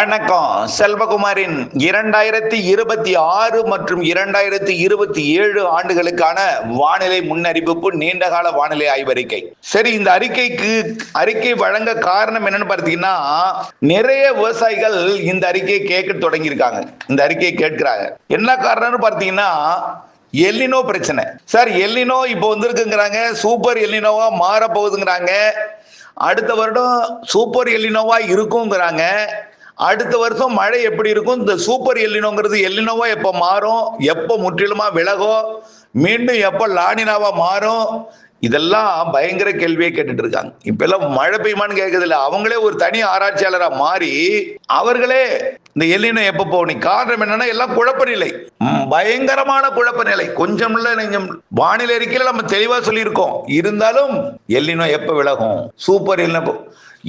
வணக்கம். செல்வகுமாரின் 2026 மற்றும் 2027 ஆண்டுகளுக்கான வானிலை முன்னறிவிப்பு நீண்டகால வானிலை ஆய்வறிக்கை. சரி, இந்த அறிக்கை வழங்க காரணம் என்னன்னு பார்த்தீங்கன்னா, நிறைய விவசாயிகள் இந்த அறிக்கையை கேட்க தொடங்கியிருக்காங்க. இந்த அறிக்கையை கேட்கிறாங்க. என்ன காரணம்னு பார்த்தீங்கன்னா, எல்லினோ பிரச்சனை. சார், எல்லினோ இப்போ வந்திருக்குங்கிறாங்க, சூப்பர் எல்லினோவா மாற போகுதுங்கிறாங்க. அடுத்த வருடம் சூப்பர் எல்லினோவா இருக்குங்கிறாங்க. அடுத்த வருஷம் மழை எப்படி இருக்கும், இந்த சூப்பர் எல்லினோங்கிறது எல்லினோவா எப்போ மாறும், எப்போ முற்றிலுமா விலகும், மீண்டும் எப்போ லானினாவா மாறும், இதெல்லாம் பயங்கர கேள்வியை கேட்டுட்டு இருக்காங்க. இப்ப எல்லாம் மழை பெய்யுமான்னு கேட்கறது இல்லை, அவங்களே ஒரு தனி ஆராய்ச்சியாளரா மாறி அவர்களே இந்த எல்லினோ எப்ப போகணும். காரணம் என்னன்னா, எல்லாம் குழப்ப நிலை, பயங்கரமான குழப்ப நிலை. கொஞ்சம் இல்ல, நீங்க வானிலை அறிக்கையில நம்ம தெளிவா சொல்லியிருக்கோம். இருந்தாலும் எல்லினோ எப்ப விலகும், சூப்பர் எல்லினோ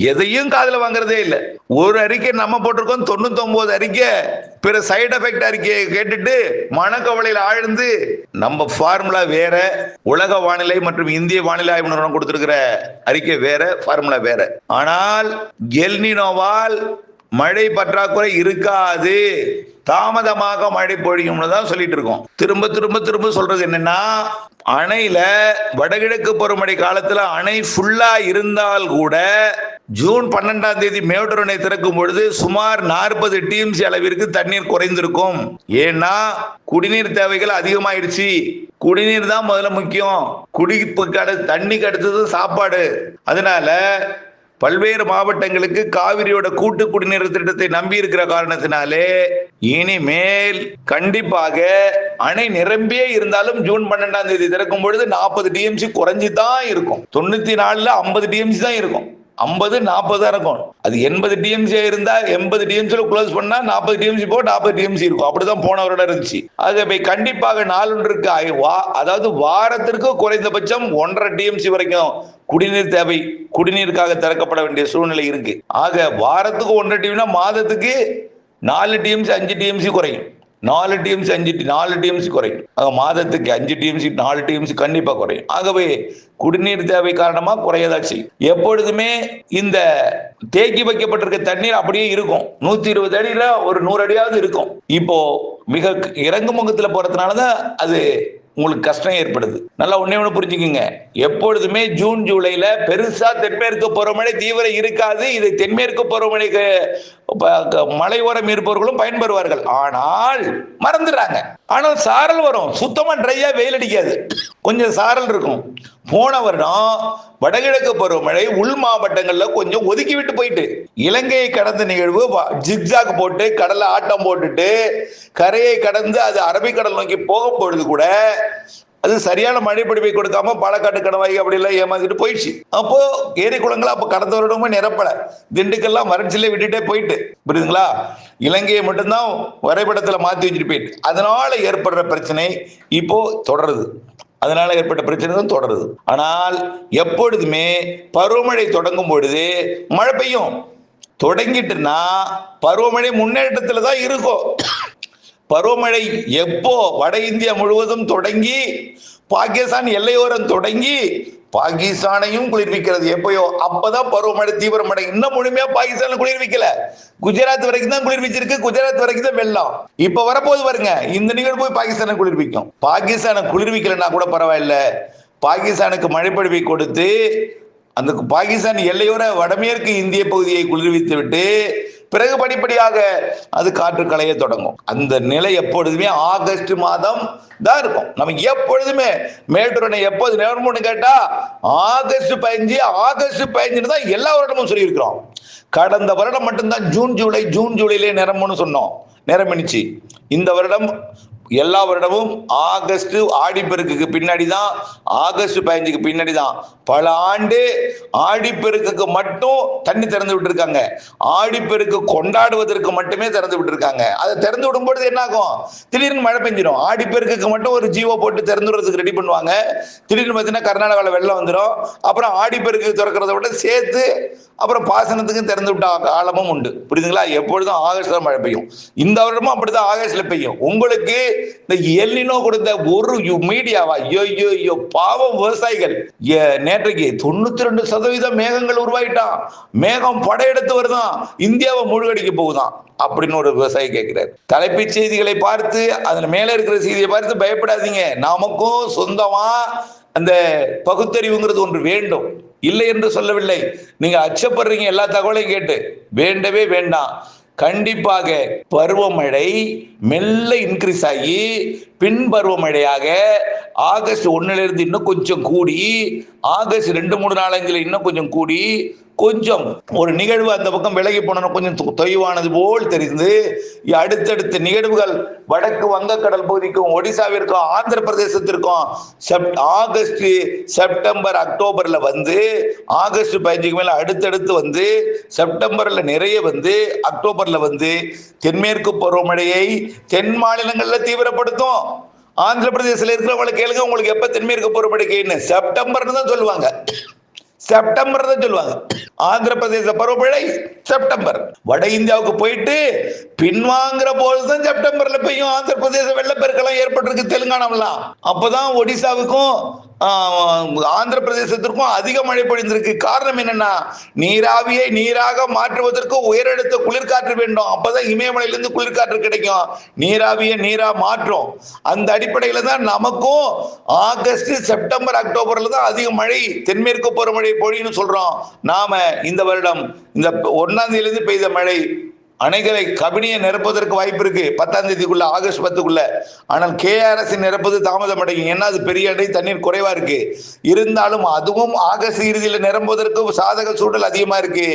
எதையும் காதுல வாங்குறதே இல்லை. ஒரு அறிக்கை நம்ம போட்டிருக்கோம், 99 அறிக்கை பிற சைடு எஃபெக்ட் அறிக்கையை கேட்டுட்டு மனக்கவலையில் ஆழ்ந்து, நம்ம ஃபார்முலா வேற, உலக வானிலை மற்றும் இந்திய வானிலை ஆய்வு நிறுவனம் கொடுத்திருக்கிற அறிக்கை வேற, ஃபார்முலா வேற. ஆனால் எல்னினோவால் மழை பற்றாக்குறை இருக்காது, தாமதமாக மழை பொழியும்னு தான் சொல்லிட்டு இருக்கோம். திரும்ப திரும்ப திரும்ப சொல்றது என்னன்னா, அணையில வடகிழக்கு பருவமழை காலத்துல அணை ஃபுல்லா இருந்தால் கூட ஜூன் 12ஆம் தேதி மேட்டூர் அணை திறக்கும் பொழுது சுமார் 40 டிஎம்சி அளவிற்கு தண்ணீர் குறைந்திருக்கும். ஏன்னா குடிநீர் தேவைகள் அதிகமாயிடுச்சு. குடிநீர் தான் முதல்ல முக்கியம். தண்ணிக்கு அடுத்தது சாப்பாடு. அதனால பல்வேறு மாவட்டங்களுக்கு காவிரியோட கூட்டு குடிநீர் திட்டத்தை நம்பி இருக்கிற காரணத்தினாலே இனிமேல் கண்டிப்பாக அணை நிரம்பியே இருந்தாலும் ஜூன் 12ஆம் தேதி திறக்கும் பொழுது 40 டிஎம்சி குறைஞ்சி தான் இருக்கும். 94ல 50 டிஎம்சி தான் இருக்கும். 50 40 தான் இருக்கும். அது 80 டிஎம்சி இருந்தா 80 டிஎம்சில க்ளோஸ் பண்ணா 40 டிஎம்சி போ 40 டிஎம்சி இருக்கும். அப்படிதான் போன வருடம் இருந்துச்சு. ஆகவே கண்டிப்பாக நாளொன்றுக்கு அதாவது வாரத்திற்கு குறைந்தபட்சம் 1.5 டிஎம்சி வரைக்கும் குடிநீர் தேவை, குடிநீருக்காக திறக்கப்பட வேண்டிய சூழ்நிலை இருக்கு. ஆக வாரத்துக்கு 1.5 டிஎம்னா மாதத்துக்கு 4 டிஎம்சி 5 டிஎம்சி குறையும். 4 டிஎம்சி 4 டிஎம்சி குறையும். ஆக மாதத்துக்கு 5 டிஎம்சி 4 டிஎம்சி கண்டிப்பா குறையும். ஆகவே குடிநீர் தேவை காரணமா குறையதாச்சு. எப்பொழுதுமே இந்த தேக்கி வைக்கப்பட்டிருக்க தண்ணீர் அப்படியே இருக்கும். 120 அடியில ஒரு 100 அடியாவது இருக்கும். இப்போ மிக இறங்கு முகத்துல போறதுனாலதான் அது உங்களுக்கு கஷ்டம் ஏற்படுது. நல்லா ஒண்ணே புரிஞ்சுக்குங்க, எப்பொழுதுமே ஜூன் ஜூலைல பெருசா தென்மேற்கு பருவமழை தீவிரம் இருக்காது. இதை தென்மேற்கு பருவமழைக்கு மலையோரம் இருப்பவர்களும் பயன்பெறுவார்கள். ஆனால் மறந்துடுறாங்க. ஆனால் சாரல் வரும், சுத்தமா ட்ரையா வெயில் அடிக்காது, கொஞ்சம் சாரல் இருக்கும். போன வருடம் வடகிழக்கு பருவமழை உள் மாவட்டங்கள்ல கொஞ்சம் ஒதுக்கி விட்டு போயிட்டு, இலங்கையை கடந்த நிகழ்வு ஜிக்ஜாக் போட்டு கடலை ஆட்டம் போட்டுட்டு கரையை கடந்து அது அரபிக்கடல் நோக்கி போகும் பொழுது கூட அது சரியான மழை பொழிவை கொடுக்காம பாலக்காட்டு கணவாய் அப்படி எல்லாம் ஏமாத்திட்டு போயிடுச்சு. அப்போ ஏரி குளங்களா அப்ப கடந்த வருடமும் நிரப்பல, திண்டுக்கெல்லாம் வறட்சியில விட்டுட்டே போயிட்டு, புரியுதுங்களா? இலங்கையை மட்டும்தான் வரைபடத்துல மாத்தி வச்சுட்டு போயிட்டு, அதனால ஏற்படுற பிரச்சனை இப்போ தொடருது. அதனால ஏற்பட்ட பிரச்சனை தான் தொடருது. ஆனால் எப்பொழுதுமே பருவமழை தொடங்கும் பொழுது மழை பெய்யும். தொடங்கிட்டுன்னா பருவமழை முன்னேற்றத்துல தான் இருக்கும். பருவமழை எப்போ வட இந்தியா முழுவதும் தொடங்கி பாகிஸ்தான் எல்லையோரம் தொடங்கி பாகிஸ்தானையும் குளிர்விக்கிறது எப்பயோ அப்பதான் பருவமழை தீவிரமடை. இன்னும் முழுமையா பாகிஸ்தான்ல குளிர்விக்கல, குஜராத் வரைக்கும் தான் குளிர்விச்சிருக்கு. குஜராத் வரைக்கும் தான் வெள்ளம். இப்ப வரப்போது பாருங்க, இந்த நிகழ்வு போய் பாகிஸ்தானை குளிர்விக்கும். பாகிஸ்தானை குளிர்விக்கலன்னா கூட பரவாயில்ல, பாகிஸ்தானுக்கு மழைப்பொழிவை கொடுத்து அந்த பாகிஸ்தான் எல்லையோர வடமேற்கு இந்திய பகுதியை குளிர்வித்து விட்டு பிறகு படிப்படியாக அது காற்று களைய தொடங்கும். அந்த நிலை எப்பொழுதுமே ஆகஸ்ட் மாதம் தான் இருக்கும். நமக்கு எப்பொழுதுமே மேட்டூர் அணை எப்போது நிரம்பும்னு கேட்டா ஆகஸ்ட் 15 தான் எல்லா வருடமும் சொல்லியிருக்கிறோம். கடந்த வருடம் மட்டும்தான் ஜூன் ஜூலையிலே நிரம்பும்னு சொன்னோம், நிரம்பினுச்சு. இந்த வருடம் எல்லா வருடமும் ஆகஸ்ட் ஆடிப்பெருக்குக்கு பின்னாடி தான், ஆகஸ்ட் 15க்கு பின்னாடி தான். பல ஆண்டு ஆடிப்பெருக்குக்கு மட்டும் தண்ணி திறந்து விட்டு இருக்காங்க, ஆடிப்பெருக்கு கொண்டாடுவதற்கு மட்டுமே திறந்து விட்டு இருக்காங்க. அதை திறந்து விடும்போது என்ன ஆகும், திடீர்னு மழை பெஞ்சிடும். ஆடிப்பெருக்குக்கு மட்டும் ஒரு ஜீவோ போட்டு திறந்து விடுறதுக்கு ரெடி பண்ணுவாங்க. திடீர்னு பார்த்தீங்கன்னா கர்நாடகாவில் வெள்ளம் வந்துடும். அப்புறம் ஆடிப்பெருக்கு திறக்கிறத விட சேர்த்து அப்புறம் பாசனத்துக்கும் திறந்து விட்ட காலமும் உண்டு, புரியுதுங்களா? எப்பொழுதும் ஆகஸ்ட்ல மழை பெய்யும். இந்த வருடமும் அப்படிதான் ஆகஸ்ட்ல பெய்யும். உங்களுக்கு இந்த எல்னினோ கொடுத்த ஒரு மீடியாவா? ஐயோ பாவம் விவசாயிகள். நேற்றைக்கு 92% மேகங்கள் உருவாயிட்டான், மேகம் படையெடுத்து வருதான், இந்தியாவை மூழ்கடிக்க போகுதான் அப்படின்னு ஒரு விவசாயி கேட்கிறார். தலைப்புச் செய்திகளை பார்த்து அதன் மேல இருக்கிற செய்தியை பார்த்து பயப்படாதீங்க. நமக்கும் சொந்தமா அந்த பகுத்தறிவுங்கிறது ஒன்று வேண்டும், இல்லை என்று சொல்லவில்லை. நீங்க அச்சப்படுறீங்க எல்லா தகவலையும் கேட்டு. வேண்டவே வேண்டாம். கண்டிப்பாக பருவமழை மெல்ல இன்க்ரீஸ் ஆகி பின் பருவமழையாக ஆகஸ்ட் 1 இன்னும் கொஞ்சம் கூடி, ஆகஸ்ட் 2, 3, 4, 5 இன்னும் கொஞ்சம் கூடி, கொஞ்சம் ஒரு நிகழ்வு அந்த பக்கம் விலகி போன கொஞ்சம் தொய்வானது போல் தெரிந்து அடுத்தடுத்த நிகழ்வுகள் வடக்கு வங்கக்கடல் பகுதிக்கும் ஒடிசாவிற்கும் ஆந்திர பிரதேசத்திற்கும் ஆகஸ்ட், செப்டம்பர், அக்டோபர்ல வந்து ஆகஸ்ட் 15 மேல அடுத்தடுத்து வந்து செப்டம்பர்ல நிறைய வந்து அக்டோபர்ல வந்து தென்மேற்கு பருவமழையை தென் மாநிலங்கள்ல தீவிரப்படுத்தும். ஆந்திர பிரதேசத்துல இருக்கிறவங்களுக்கு கேளுங்க, உங்களுக்கு எப்ப தென்மேற்கு பருவமழைன்னு செப்டம்பர்னு தான் சொல்லுவாங்க. செப்டம்பர் தான் சொல்லுவாங்க. ஆந்திர பிரதேச பருவமழை செப்டம்பர். வட இந்தியாவுக்கு போயிட்டு பின்வாங்குற போதுதான் செப்டம்பர்ல பெய்யும். ஆந்திர பிரதேச வெள்ளப்பெருக்கெல்லாம் ஏற்பட்டிருக்கு தெலுங்கானாவெல்லாம். அப்பதான் ஒடிசாவுக்கும் ஆந்திர பிரதேசத்திற்கும் அதிக மழை பொழிந்திருக்கு. காரணம் என்னன்னா, நீராவியை நீராக மாற்றுவதற்கு உயரழுத்த குளிர்காற்று வேண்டும். அப்பதான் இமயமலையிலிருந்து குளிர்காற்று கிடைக்கும், நீராவியை நீரா மாற்றும். அந்த அடிப்படையில தான் நமக்கும் ஆகஸ்ட், செப்டம்பர், அக்டோபர்ல தான் அதிக மழை தென்மேற்கு பருவமழை பொழின்னு சொல்றோம். நாம இந்த வருடம் இந்த 1ஆம் தேதியிலிருந்து பெய்த மழை அணைகளை கபினியை நிரப்புவதற்கு வாய்ப்பு இருக்கு 10ஆம் தேதிக்குள்ள, ஆகஸ்ட் 10க்குள்ள. ஆனால் KRS நிரப்புவது தாமதம் அடையும். ஏன்னா அது பெரிய அணை, தண்ணீர் குறைவா இருக்கு. இருந்தாலும் அதுவும் ஆகஸ்ட் இறுதியில நிரம்புவதற்கு சாதக சூழல் அதிகமா இருக்கு.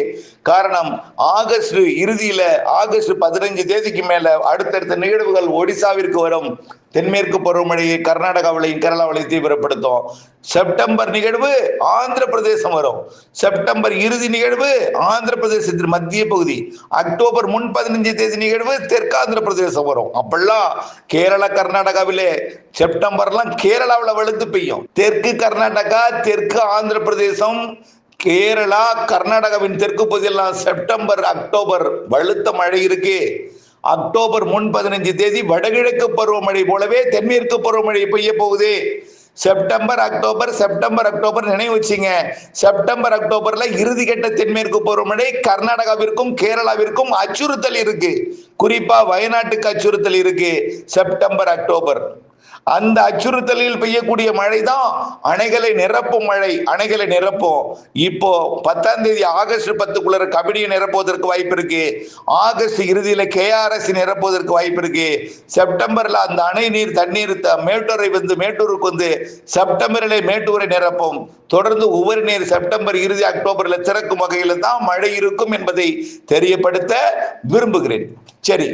காரணம், ஆகஸ்ட் இறுதியில ஆகஸ்ட் 15 தேதிக்கு மேல அடுத்தடுத்த நிகழ்வுகள் ஒடிசாவிற்கு வரும். தென்மேற்கு பருவமழையை கர்நாடகாவிலையும் கேரளாவிலையும் தீவிரப்படுத்தும். செப்டம்பர் நிகழ்வு ஆந்திர பிரதேசம் வரும். செப்டம்பர் இறுதி நிகழ்வு ஆந்திர பிரதேசத்தின் மத்திய பகுதி. அக்டோபர் 15 தேதி நிகழ்வு தெற்கு ஆந்திர பிரதேசம் வரும். அப்பெல்லாம் கேரளா, கர்நாடகாவிலே செப்டம்பர்லாம் கேரளாவில் வலுத்து பெய்யும். தெற்கு கர்நாடகா, தெற்கு ஆந்திர பிரதேசம், கேரளா, கர்நாடகாவின் தெற்கு பகுதியெல்லாம் செப்டம்பர், அக்டோபர் வலுத்த மழை இருக்கு. அக்டோபர் 15 தேதி வடகிழக்கு பருவமழை போலவே தென்மேற்கு பருவமழை பெய்ய போகுது. செப்டம்பர், அக்டோபர், செப்டம்பர், அக்டோபர் நினைவு வச்சுங்க. செப்டம்பர், அக்டோபர்ல இறுதி கட்ட தென்மேற்கு பருவமழை கர்நாடகாவிற்கும் கேரளாவிற்கும் அச்சுறுத்தல் இருக்கு. குறிப்பா வயநாட்டுக்கு அச்சுறுத்தல் இருக்கு. செப்டம்பர், அக்டோபர் அந்த அச்சுறுத்தலில் பெய்யக்கூடிய மழை தான் அணைகளை நிரப்பும் மழை. அணைகளை நிரப்பும். இப்போ 10ஆம் தேதி ஆகஸ்ட் 10க்குள்ள கபினியை நிரப்புவதற்கு வாய்ப்பு இருக்கு. ஆகஸ்ட் இறுதியில KRS நிரப்புவதற்கு வாய்ப்பு இருக்கு. செப்டம்பர்ல அந்த அணை நீர் தண்ணீர் மேட்டூரை வந்து மேட்டூருக்கு வந்து செப்டம்பரிலே மேட்டூரை நிரப்பும். தொடர்ந்து உபரி நீர் செப்டம்பர் இறுதி அக்டோபர்ல திறக்கும் வகையில தான் மழை இருக்கும் என்பதை தெரியப்படுத்த விரும்புகிறேன். சரி,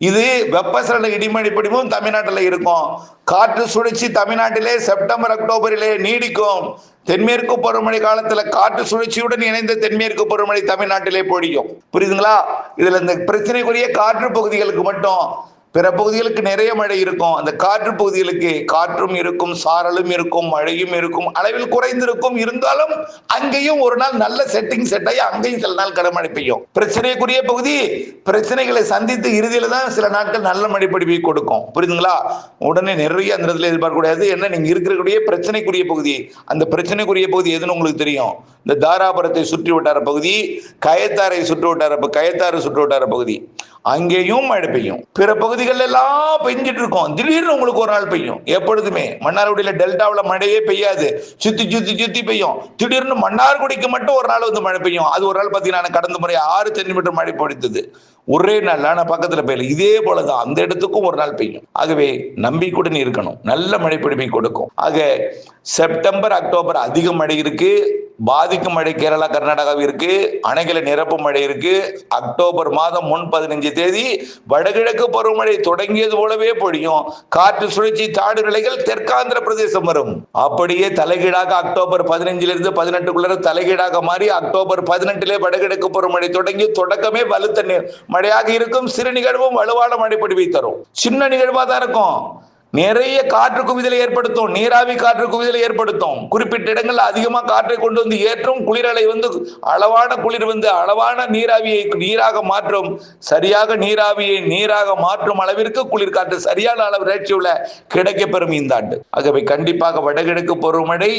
இது வெப்பசலன இடிமழை பிடிவும் தமிழ்நாட்டில் இருக்கும். காற்று சுழற்சி தமிழ்நாட்டிலே செப்டம்பர், அக்டோபரிலே நீடிக்கும். தென்மேற்கு பருவமழை காலத்துல காற்று சுழற்சியுடன் இணைந்த தென்மேற்கு பருவமழை தமிழ்நாட்டிலே பொழியும். புரியுதுங்களா? இதுல இந்த பிரச்சனைக்குரிய காற்று பகுதிகளுக்கு மட்டும், பிற பகுதிகளுக்கு நிறைய மழை இருக்கும். அந்த காற்று பகுதிகளுக்கு காற்றும் இருக்கும், சாரலும் இருக்கும், மழையும் இருக்கும், அளவில் குறைந்திருக்கும். இருந்தாலும் அங்கேயும் ஒரு நாள் நல்ல செட்டிங் செட் ஆகி அங்கேயும் சில நாள் கனமழை பெய்யும். பிரச்சனைக்குரிய பகுதி பிரச்சனைகளை சந்தித்து இறுதியில தான் சில நாட்கள் நல்ல மழை பொழிவை கொடுக்கும். புரியுதுங்களா? உடனே நிறைய அந்த இடத்துல எதிர்பார்க்க கூடாது. என்ன, நீங்க இருக்கக்கூடிய பிரச்சனைக்குரிய பகுதி, அந்த பிரச்சனைக்குரிய பகுதி எதுன்னு உங்களுக்கு தெரியும். இந்த தாராபுரத்தை சுற்றி வட்டார பகுதி, கயத்தாரை சுற்று வட்டார, கயத்தாறு சுற்று வட்டார பகுதி, அங்கேயும் மழை பெய்யும். பிற பகுதிகள் எல்லாம் பெஞ்சிட்டு இருக்கும். திடீர்னு உங்களுக்கு ஒரு நாள் பெய்யும். எப்பொழுதுமே மன்னார்குடியில டெல்டாவில் மழையே பெய்யாது, சுத்தி சுத்தி சுத்தி பெய்யும். திடீர்னு மன்னார்குடிக்கு மட்டும் ஒரு நாள் வந்து மழை பெய்யும். அது ஒரு நாள் பார்த்தீங்கன்னா கடந்த முறை 6 சென்டிமீட்டர் மழை பொழித்தது ஒரே நாள். ஆனா பக்கத்துல பெய்யல. இதே போலதான் அந்த இடத்துக்கும் ஒரு நாள் பெய்யும். ஆகவே நம்பிக்கையுடன் இருக்கணும். நல்ல மழை பொழிவை கொடுக்கும். ஆக செப்டம்பர், அக்டோபர் அதிக மழை இருக்கு. பாதிக்கும் மழை கேரளா, கர்நாடகாவில் இருக்கு. அணைகளை நிரப்பும் மழை இருக்கு. அக்டோபர் மாதம் 15 தேதி வடகிழக்கு பருவமழை தொடங்கியது போலவே பொழியும். காற்று சுழற்சி தாடு நிலைகள் தெற்காந்திர பிரதேசம் வரும். அப்படியே தலைகீழாக அக்டோபர் 15 18 தலைகீழாக மாறி அக்டோபர் 18 வடகிழக்கு பருவமழை தொடங்கி தொடக்கமே வலுத்த மழையாக இருக்கும். சிறு நிகழ்வும் வலுவான மழை பொழிவை தரும். சின்ன நிகழ்வா தான் இருக்கும். நிறைய காற்று குவிதலை ஏற்படுத்தும், நீராவி காற்று குவிதலை ஏற்படுத்தும். குறிப்பிட்ட இடங்கள் அதிகமா காற்றை கொண்டு வந்து ஏற்றும், குளிரலை வந்து அளவான குளிர் வந்து அளவான நீராவியை நீராக மாற்றும். சரியாக நீராவியை நீராக மாற்றும் அளவிற்கு குளிர் காற்று சரியான அளவு ரேட்சியுள்ள கிடைக்கப்பெறும் இந்த ஆண்டு. ஆகவே கண்டிப்பாக வடகிழக்கு பருவமழை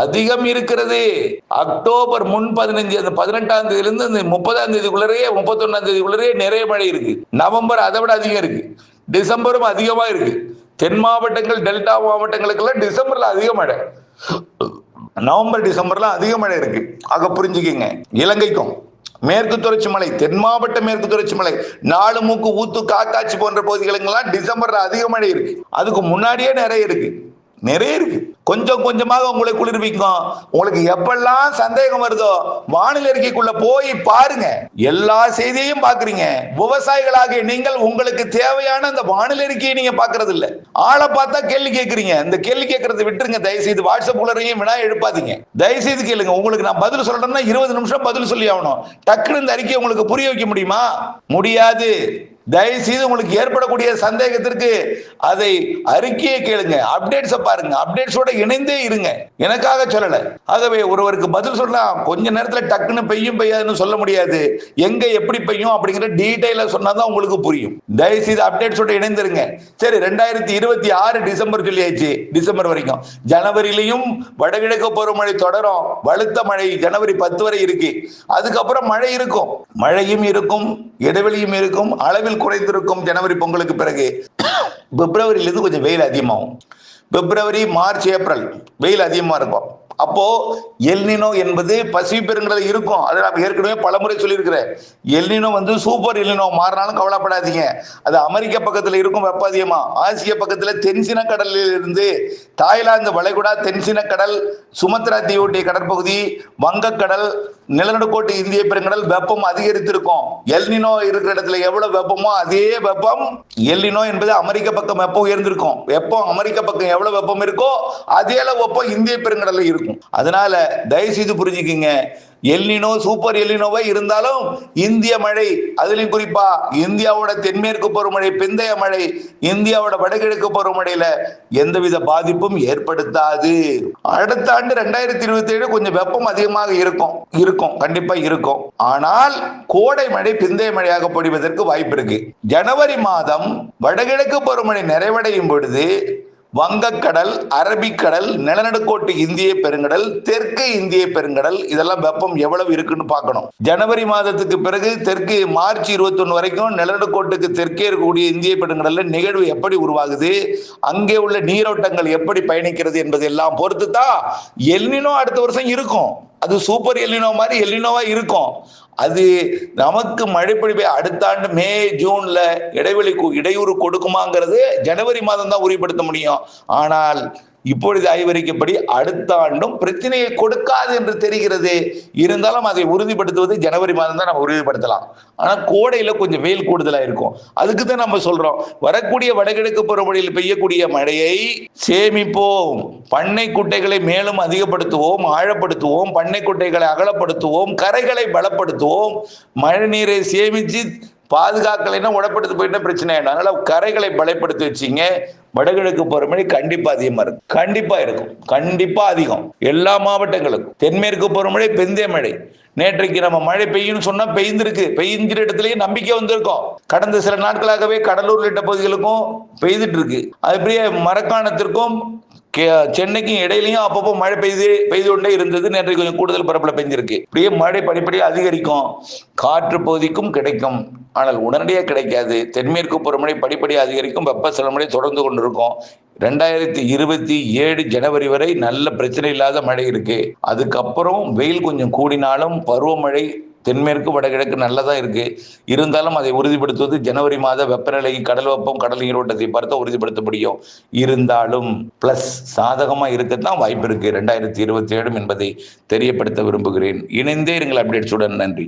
அதிகம் இருக்கிறது. அக்டோபர் முன் 15 அந்த 18ஆம் தேதியிலிருந்து இந்த 30ஆம் தேதிக்குள்ளே 31ஆம் தேதிக்குள்ளே நிறைய மழை இருக்கு. நவம்பர் அதை விட அதிகம் இருக்கு. டிசம்பரும் அதிகமா இருக்கு. தென் மாவட்டங்கள், டெல்டா மாவட்டங்களுக்கெல்லாம் டிசம்பர்ல அதிக மழை, நவம்பர் டிசம்பர்ல அதிக மழை இருக்கு. ஆக புரிஞ்சுக்கிங்க. இலங்கைக்கும் மேற்கு தொடர்ச்சி மலை, தென் மாவட்ட மேற்கு தொடர்ச்சி மலை, நாலுமூக்கு, ஊத்து, காக்காட்சி போன்ற பகுதிகளுக்கெல்லாம் டிசம்பர்ல அதிக மழை இருக்கு. அதுக்கு முன்னாடியே நிறைய இருக்கு. கொஞ்சம் கொஞ்சமாக உங்களை குளிர்விக்கும். உங்களுக்கு எப்பெல்லாம் சந்தேகம் வருதோ வானிலை அறிக்கைக்குள்ள போய் பாருங்க. எல்லா செய்தியையும் பாக்குறீங்க. விவசாயிகளாக நீங்கள் உங்களுக்கு தேவையான அந்த வானிலை அறிக்கையை நீங்க பாக்குறது இல்ல. ஆளை பார்த்தா கேள்வி கேட்கறீங்க. இந்த கேள்வி கேட்கறதை விட்டுருங்க. தயவுசெய்து வாட்ஸ்அப் குள்ளரையும் வினா எழுப்பாதீங்க. தயவுசெய்து கேளுங்க. உங்களுக்கு நான் பதில் சொல்லணும்னா 20 நிமிஷம் பதில் சொல்லி ஆகணும். டக்குனு இந்த அறிக்கையை உங்களுக்கு புரிய வைக்க முடியுமா? முடியாது. தயவுசெய்து உங்களுக்கு ஏற்படக்கூடிய சந்தேகத்திற்கு அதை அறிக்கையை கேளுங்க, அப்டேட்ஸை பாருங்க, அப்டேட்ஸோட இணைந்தே இருங்க. எனக்காக சொல்லல. ஆகவே ஒருவருக்கு பதில் சொல்லலாம், கொஞ்ச நேரத்தில் டக்குன்னு பெய்யும் பெய்யாதுன்னு சொல்ல முடியாது. எங்க எப்படி பெய்யும் அப்படிங்கிற டீடைலா சொன்னாதான் உங்களுக்கு புரியும். தயவுசெய்து அப்டேட்ஸோட இணைந்திருங்க. சரி, 2026 டிசம்பர் சொல்லியாச்சு. டிசம்பர் வரைக்கும். ஜனவரியிலையும் வடகிழக்கு பருவமழை தொடரும். வலுத்த மழை ஜனவரி 10 வரை இருக்கு. அதுக்கப்புறம் மழை இருக்கும், மழையும் இருக்கும், இடைவெளியும் இருக்கும், அளவில் குறைந்திருக்கும். ஜனவரி பொங்கலுக்கு பிறகு பிப்ரவரியிலிருந்து கொஞ்சம் வெயில் அதிகமாகும். பிப்ரவரி, மார்ச், ஏப்ரல் வெயில் அதிகமா இருக்கும். அப்போ எல்னினோ என்பது பசிபிக் பெருங்கடல் இருக்கும். அதை நான் ஏற்கனவே பலமுறை சொல்லியிருக்கிறேன். எல்னினோ வந்து சூப்பர் எல்னினோ மாறினாலும் கவலைப்படாதீங்க. அது அமெரிக்க பக்கத்தில் இருக்கும் வெப்ப அதிகமா. ஆசிய பக்கத்தில் தென்சீன கடலில் இருந்து தாய்லாந்து வளைகுடா, தென்சீன கடல், சுமத்ரா தீவொட்டிய கடற்பகுதி, வங்கக்கடல், நிலநடுக்கோட்டு இந்திய பெருங்கடல் வெப்பம் அதிகரித்திருக்கும். எல்னினோ இருக்கிற இடத்துல எவ்வளவு வெப்பமோ அதே வெப்பம் எல்னினோ என்பது அமெரிக்க பக்கம் வெப்பம் உயர்ந்திருக்கும். வெப்பம் அமெரிக்க பக்கம் எவ்வளவு வெப்பம் இருக்கோ அதே அளவு வெப்பம் இந்திய பெருங்கடல்ல இருக்கும். அதனால தயவு செய்து புரிஞ்சுக்கிங்க. எல்னினோ சூப்பர் எல்னினோவை இருந்தாலும் இந்திய மழை, அதிலும் குறிப்பா இந்தியாவோட தென்மேற்கு பருவமழை, பிந்தைய மழை இந்தியாவோட வடகிழக்கு பருவமழையில எந்தவித பாதிப்பும் ஏற்படுத்தாது. அடுத்த ஆண்டு 2027 கொஞ்சம் வெப்பம் அதிகமாக இருக்கும், கண்டிப்பா இருக்கும். ஆனால் கோடை மழை பிந்தைய மழையாக பொழிவதற்கு வாய்ப்பு இருக்கு. ஜனவரி மாதம் வடகிழக்கு பருவமழை நிறைவடையும் பொழுது வங்கக்கடல், அரபிக்கடல், நிலநடுக்கோட்டு இந்திய பெருங்கடல், தெற்கு இந்திய பெருங்கடல் இதெல்லாம் வெப்பம் எவ்வளவு இருக்குன்னு பார்க்கணும். ஜனவரி மாதத்துக்கு பிறகு தெற்கு மார்ச் 21 வரைக்கும் நிலநடுக்கோட்டுக்கு தெற்கே இருக்கக்கூடிய இந்திய பெருங்கடல்ல நிகழ்வு எப்படி உருவாகுது, அங்கே உள்ள நீரோட்டங்கள் எப்படி பயணிக்கிறது என்பது எல்லாம் பொறுத்து தான் எல்னினோ அடுத்த வருஷம் இருக்கும். அது சூப்பர் எல்னினோ மாதிரி எல்னினோவா இருக்கும். அது நமக்கு மழை பொழிவை அடுத்த ஆண்டு மே, ஜூன்ல இடையூறு கொடுக்குமாங்கிறது ஜனவரி மாதம் தான் உறுதிப்படுத்த முடியும். ஆனால் இப்பொழுது ஆய்வறிக்கைப்படி அடுத்த ஆண்டும் பிரச்சனையை கொடுக்காது என்று தெரிகிறது. இருந்தாலும் அதை உறுதிப்படுத்துவது ஜனவரி மாதம் தான் நம்ம உறுதிப்படுத்தலாம். ஆனால் கோடையில கொஞ்சம் வெயில் கூடுதலா இருக்கும். அதுக்கு தான் நம்ம சொல்றோம், வரக்கூடிய வடகிழக்கு பருவமழையில் பெய்யக்கூடிய மழையை சேமிப்போம், பண்ணை குட்டைகளை மேலும் அதிகப்படுத்துவோம், ஆழப்படுத்துவோம், பண்ணை குட்டைகளை அகலப்படுத்துவோம், கரைகளை பலப்படுத்துவோம். மழை நீரை சேமிச்சு பாதுகாக்கலைன்னா உடப்படுத்து போயிட்டா பிரச்சனை ஆயிடும். அதனால கரைகளை பலப்படுத்தி வச்சிங்க. வடகிழக்கு பருவமழை கண்டிப்பா அதிகமா இருக்கும், கண்டிப்பா அதிகம் எல்லா மாவட்டங்களுக்கும். தென்மேற்கு பருவமழை, பிந்தைய மழை. நேற்றைக்கு நம்ம மழை பெய்யும் சொன்னா பெய்கிற இடத்துலயே நம்பிக்கை வந்திருக்கும். கடந்த சில நாட்களாகவே கடலூர் உள்ளிட்ட பகுதிகளுக்கும் பெய்துட்டு இருக்கு. அது அப்படியே மரக்காணத்திற்கும் சென்னைக்கும் இடையிலையும் அப்பப்போ மழை பெய்து கொண்டே இருந்தது. நேற்றைக்கு கொஞ்சம் கூடுதல் பரப்புல பெஞ்சிருக்கு. இப்படியே மழை படிப்படியாக அதிகரிக்கும். காற்று பகுதிக்கும் கிடைக்கும், ஆனால் உடனடியாக கிடைக்காது. தென்மேற்கு பருவமழை படிப்படியாக அதிகரிக்கும். வெப்ப சிலமழை தொடர்ந்து கொண்டிருக்கும். 2027 ஜனவரி வரை நல்ல பிரச்சனை இல்லாத மழை இருக்கு. அதுக்கப்புறம் வெயில் கொஞ்சம் கூடினாலும் பருவமழை தென்மேற்கு வடகிழக்கு நல்லதா இருக்கு. இருந்தாலும் அதை உறுதிப்படுத்துவது ஜனவரி மாத வெப்பநிலை, கடல் வெப்பம், கடல் நீரோட்டத்தை பார்த்து உறுதிப்படுத்த முடியும். இருந்தாலும் பிளஸ் சாதகமா இருக்கத்தான் வாய்ப்பு இருக்கு 2027 என்பதை தெரியப்படுத்த விரும்புகிறேன். இணைந்தே இருங்கள் அப்டேட்ஸுடன். நன்றி.